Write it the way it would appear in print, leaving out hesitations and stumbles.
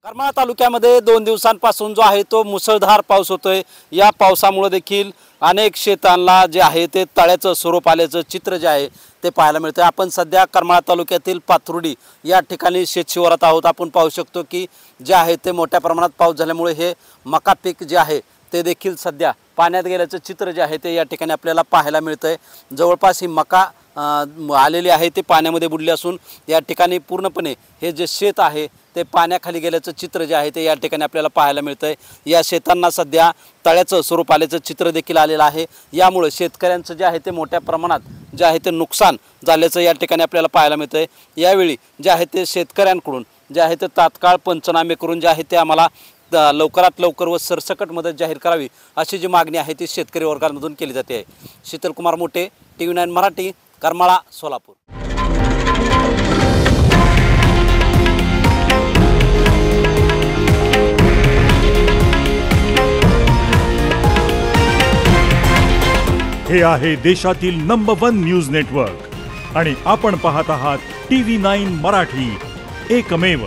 करमाळा तालुक्यामध्ये 2 दिवसांपासून जो आहे तो मुसळधार पाऊस होतोय। या पावसामुळे देखील अनेक शेतांना जे आहे ते तळ्याचं स्वरूप आल्याचं चित्र जे आहे ते पाहायला मिळतं। आपण सध्या करमाळा तालुक्यातील पाथर्डी या ठिकाणी शेतशिवारात आहोत। आपण पाहू शकतो की जे आहे ते मोठ्या प्रमाणात पाऊस झाल्यामुळे हे मका पीक जे आहे ते देखील सध्या पाण्यात गेल्याचं चित्र जे आहे ते या ठिकाणी आपल्याला पाहायला मिळतंय। जवळपास ही मका आलेली आहे ते पाण्यामध्ये बुडली असून या ठिकाणी पूर्णपणे हे जे शेत आहे ते पाण्याखाली गेल्याचं चित्र जे आहे ते या ठिकाणी आपल्याला पाहायला मिळतंय। या शेतांना सध्या तळ्याचं स्वरूप आल्याचं चित्र देखील आलेलं आहे। यामुळे शेतकऱ्यांचं जे आहे ते मोठ्या प्रमाणात जे आहे ते नुकसान झाल्याचं या ठिकाणी आपल्याला पाहायला मिळतंय। यावेळी जे आहे ते शेतकऱ्यांकडून जे आहे ते तात्काळ पंचनामे करून जे आहे ते आम्हाला लवकरात लवकर व सरसकट मदत जाहीर करावी अशी जी मागणी आहे ती शेतकरी वर्गामधून केली जाते आहे। शीतलकुमार मोटे, TV9 मराठी, करमाळा, सोलापूर। हे आहे देशातील नंबर 1 न्यूज नेटवर्क आणि आपण पाहत आहात TV9 मराठी, एकमेव।